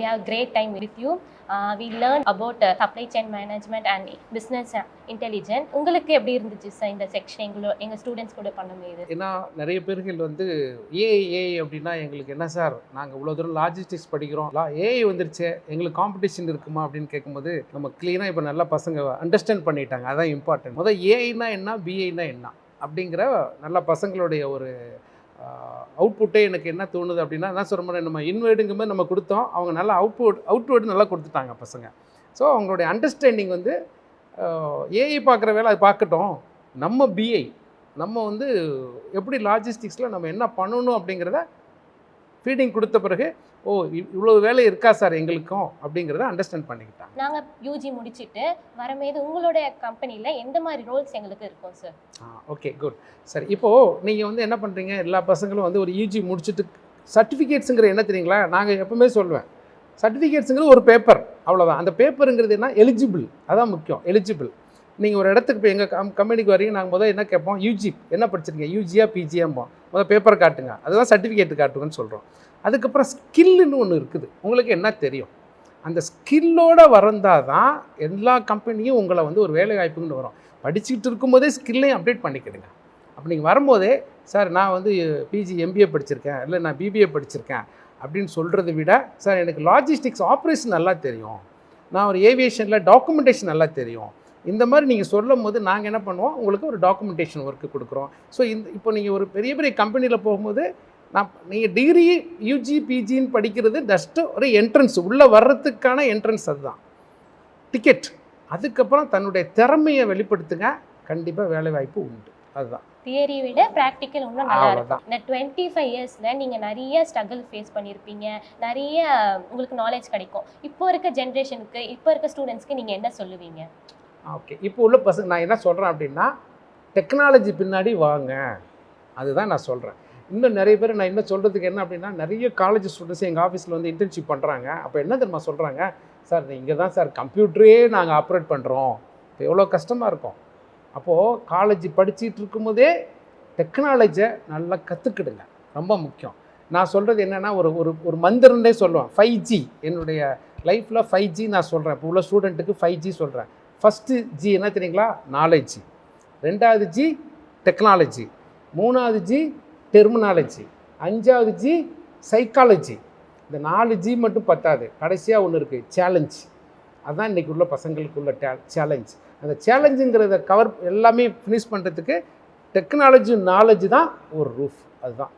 we have great time with you. We learned about supply chain management and business intelligence. உங்களுக்கு எப்படி இருந்துச்சு sir இந்த section எங்க students கூட பண்ணும்போது? ஏன்னா நிறைய பேர்கள் வந்து ஏஐ அப்படின்னா எங்களுக்கு என்ன சார், நாங்கள் இவ்வளோ தூரம் லாஜிஸ்டிக்ஸ் படிக்கிறோம், ஏஐ வந்துருச்சு, எங்களுக்கு காம்படிஷன் இருக்குமா அப்படின்னு கேட்கும்போது நம்ம கிளீனாக இப்போ நல்லா பசங்க அண்டர்ஸ்டாண்ட் பண்ணிட்டாங்க. அதான் இம்பார்ட்டன்ட். முதல் ஏஐனா என்ன, பிஐனா என்ன அப்படிங்கிற நல்ல பசங்களுடைய ஒரு அவுட்புட்டே எனக்கு என்ன தோணுது அப்படின்னா, என்ன சொல்கிற மாதிரி நம்ம இன்வேர்டுங்கும்போது நம்ம கொடுத்தோம், அவங்க நல்லா அவுட்வேர்டு நல்லா கொடுத்துட்டாங்க பசங்க. ஸோ அவங்களுடைய அண்டர்ஸ்டாண்டிங் வந்து ஏஐ பார்க்குற வேலை அது பார்க்கட்டும், நம்ம பிஐ நம்ம வந்து எப்படி லாஜிஸ்டிக்ஸில் நம்ம என்ன பண்ணணும் அப்படிங்கிறத ஃபீடிங் கொடுத்த பிறகு ஓ இவ்வளோ வேலை இருக்கா சார் எங்களுக்கும் அப்படிங்கிறத அண்டர்ஸ்டாண்ட் பண்ணிக்கிட்டாங்க. நாங்கள் யூஜி முடிச்சுட்டு வரமேது உங்களுடைய கம்பெனியில் எந்த மாதிரி ரோல்ஸ் எங்களுக்கு இருக்கும் சார்? Okay good. சரி, இப்போது நீங்கள் வந்து என்ன பண்ணுறீங்க, எல்லா பசங்களும் வந்து ஒரு யூஜி முடிச்சுட்டு சர்டிஃபிகேட்ஸுங்கிற என்ன தெரியுங்களா, நாங்கள் எப்போவுமே சொல்லுவேன், சர்டிஃபிகேட்ஸுங்கிறது ஒரு பேப்பர், அவ்வளோதான். அந்த பேப்பருங்கிறது என்ன, எலிஜிபிள், அதான் முக்கியம், எலிஜிபிள். நீங்கள் ஒரு இடத்துக்கு இப்போ எங்கள் கம்பெனிக்கு வரீங்க, நாங்கள் முதல் என்ன கேட்போம், யூஜி என்ன படிச்சிருக்கீங்க, யூஜியா பிஜியாம்போம், முதல் பேப்பர் காட்டுங்க, அதுதான் சர்டிஃபிகேட் காட்டுங்கன்னு சொல்கிறோம். அதுக்கப்புறம் ஸ்கில்லுன்னு ஒன்று இருக்குது, உங்களுக்கு என்ன தெரியும், அந்த ஸ்கில்லோடு வந்தால் தான் எல்லா கம்பெனியும் உங்களை வந்து ஒரு வேலை வாய்ப்புன்னு வரும். படிச்சுக்கிட்டு இருக்கும்போதே ஸ்கில்லையும் அப்டேட் பண்ணிக்கிடுங்க. அப்போ நீங்கள் வரும்போதே சார் நான் வந்து பிஜி எம்பிஏ படிச்சிருக்கேன், இல்லை நான் பிபிஏ படிச்சிருக்கேன் அப்படின்னு சொல்கிறத விட, சார் எனக்கு லாஜிஸ்டிக்ஸ் ஆப்ரேஷன் நல்லா தெரியும், நான் ஒரு ஏவியேஷனில் டாக்குமெண்டேஷன் நல்லா தெரியும், இந்த மாதிரி நீங்கள் சொல்லும் போது நாங்கள் என்ன பண்ணுவோம், உங்களுக்கு ஒரு டாக்குமெண்டேஷன் ஒர்க்கு கொடுக்குறோம். ஸோ இப்போ நீங்கள் ஒரு பெரிய பெரிய கம்பெனியில் போகும்போது நீங்கள் டிகிரி யூஜி பிஜின்னு படிக்கிறது ஜஸ்ட்டு ஒரு என்ட்ரன்ஸ், உள்ளே வர்றதுக்கான என்ட்ரன்ஸ், அதுதான் டிக்கெட். அதுக்கப்புறம் தன்னுடைய திறமையை வெளிப்படுத்துங்க, கண்டிப்பாக வேலை வாய்ப்பு உண்டு. அதுதான் தியரி விட ப்ராக்டிக்கல் இன்னும் நல்லா இருக்கும். இந்த 25 இயர்ஸில் நீங்கள் நிறைய ஸ்ட்ரகிள் ஃபேஸ் பண்ணியிருப்பீங்க, நிறைய உங்களுக்கு நாலேஜ் கிடைக்கும். இப்போ இருக்க ஜென்ரேஷனுக்கு, இப்போ இருக்க ஸ்டூடெண்ட்ஸ்க்கு நீங்கள் என்ன சொல்லுவீங்க? ஓகே, இப்போ உள்ள பசங்க நான் என்ன சொல்கிறேன் அப்படின்னா, டெக்னாலஜி பின்னாடி வாங்க, அதுதான் நான் சொல்கிறேன். இன்னும் நிறைய பேர் நான் என்ன சொல்கிறதுக்கு என்ன அப்படின்னா, நிறைய காலேஜ் ஸ்டூடெண்ட்ஸ் எங்கள் ஆஃபீஸில் வந்து இன்டர்ன்ஷிப் பண்ணுறாங்க. அப்போ என்ன தெரியுமா சொல்கிறாங்க, சார் இங்கே தான் சார் கம்ப்யூட்டரே நாங்கள் ஆப்ரேட் பண்ணுறோம். இப்போ எவ்வளோ கஷ்டமாக இருக்கும். அப்போது காலேஜ் படிச்சுட்டு இருக்கும்போதே டெக்னாலஜியை நல்லா கற்றுக்கிடுங்க, ரொம்ப முக்கியம். நான் சொல்கிறது என்னென்னா, ஒரு ஒரு ஒரு மந்திரன்னே சொல்லுவேன், 5G. என்னுடைய லைஃப்பில் 5G நான் சொல்கிறேன். இப்போ உள்ள ஸ்டூடெண்ட்டுக்கு 5G சொல்கிறேன். ஃபஸ்ட்டு ஜி என்ன தெரியுங்களா, நாலேஜ். ரெண்டாவது ஜி டெக்னாலஜி. மூணாவது ஜி டெர்மினாலஜி. அஞ்சாவது ஜி சைக்காலஜி. இந்த 4 ஜி மட்டும் பத்தாது, கடைசியாக ஒன்று இருக்குது, சேலஞ்ச். அதுதான் இன்றைக்கி உள்ள பசங்களுக்கு உள்ள சேலஞ்ச். அந்த சேலஞ்சுங்கிறத கவர் எல்லாமே ஃபினிஷ் பண்ணுறதுக்கு டெக்னாலஜி நாலேஜ் தான் ஒரு ரூஃப். அதுதான்